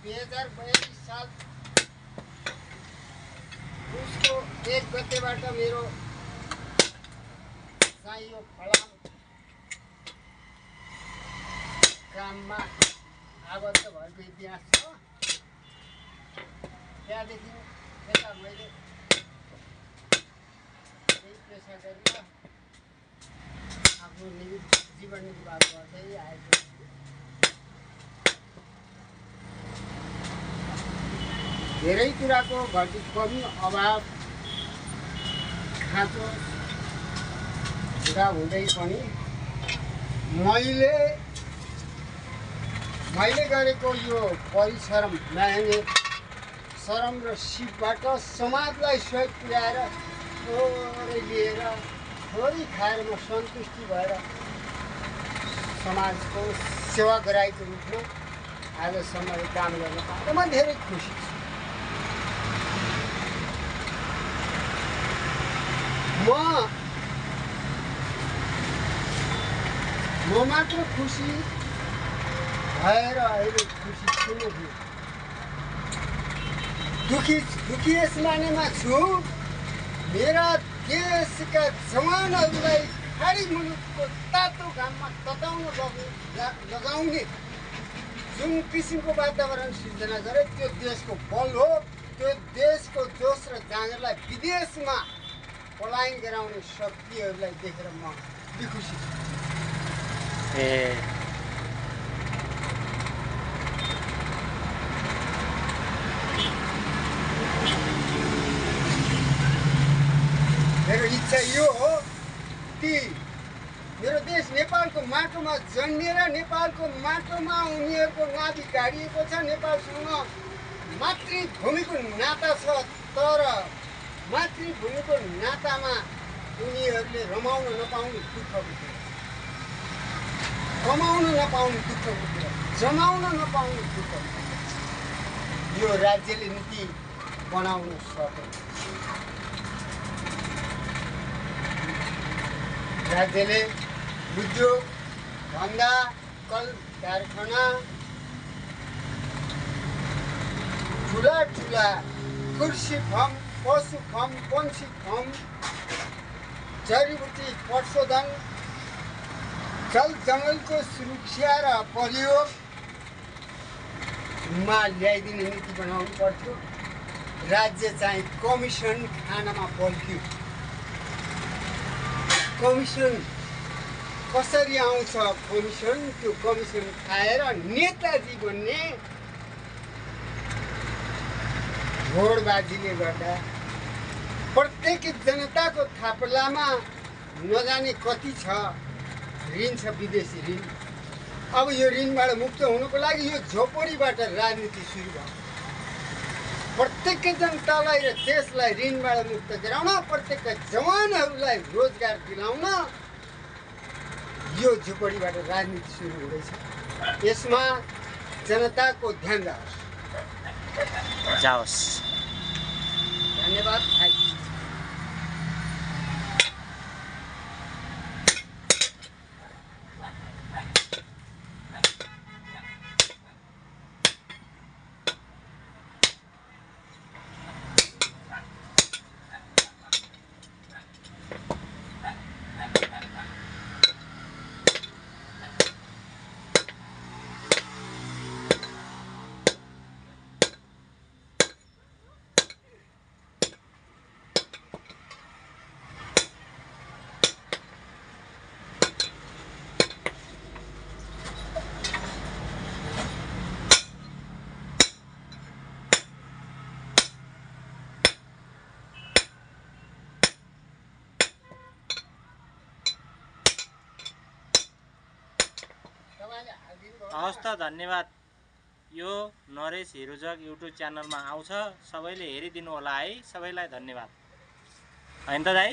2042 साल उसको 1 गतेबाट मेरो चाहिँ यो फलाम काममा आबद्ध भएको इतिहास छ। त्यहाँदेखि यता मैले केही पेसा गरेर आफ्नो जीवन निर्वाह गर्दै आएको छु। धेरै कुराको घटी कमी अभाव खाँचो हुँदै पनि मैले गरेको यो परिश्रम मेहनत श्रम र सिपबाट समाजलाई सहयोग पुर्याएर थोरै लिएर थोरै खाएर म सन्तुष्टि भएर समाजको सेवा गराएको रूपमा आजसम्म काम गर्न पाएँ। म धेरै खुसी छु। म मात्र खुसी भएर अहिले खुसी छुइनँ। दुखी यस मानेमा छु, मेरा देशका जवानहरूलाई खाडी मुलुकको तातो घाममा तताउन लगाउने जुन किसिमको वातावरण सिर्जना गरे त्यो देशको बल हो। त्यो देशको जोस र जाँगरलाई विदेशमा पलायन गराउने शक्तिहरूलाई देखेर म खुसी छु। मेरो इच्छा यो हो कि मेरो देश नेपालको माटोमा जन्मिएर नेपालको माटोमा उनीहरूको नाभि गाडिएको छ। नेपालसँग मातृभूमिको नाता छ, तर मातृभूमिको नातामा उनीहरूले रमाउन नपाउने दुःखको कुरा, कमाउन नपाउने दुःखको कुरा, जमाउन नपाउने दुःखको कुरा यो राज्यले नीति बनाउन सक्यो। राज्यले उद्योग धन्दा कल कारखाना ठुला कृषि फर्म, पशु फर्म, पंक्षी फर्म, जडीबुटी पशुधन, जल जङ्गलको सुरक्षा र प्रयोगमा ल्याइदिने नीति बनाउनु पर्थ्यो। राज्य चाहिँ कमिसन खानमा बल्क्यो। कमिसन कसरी आउँछ? कमिसन, त्यो कमिसन खाएर नेताजी बन्ने घोडबाजीले गर्दा प्रत्येक जनताको थापलामा नजाने कति छ ऋण छ, विदेशी ऋण। अब यो ऋणबाट मुक्त हुनुको लागि यो झोपडीबाट राजनीति सुरु भयो। प्रत्येक जनतालाई र देशलाई ऋणबाट मुक्त गराउन, प्रत्येक जवानहरूलाई रोजगार दिलाउन यो झोपडीबाट राजनीति सुरु हुँदैछ। यसमा जनताको ध्यान जाओस्। धन्यवाद। हवस् त, धन्यवाद। यो नरेश हिरोजक युट्युब च्यानलमा आउँछ, सबैले हेरिदिनु होला है। सबैलाई धन्यवाद। हैन त दाइ?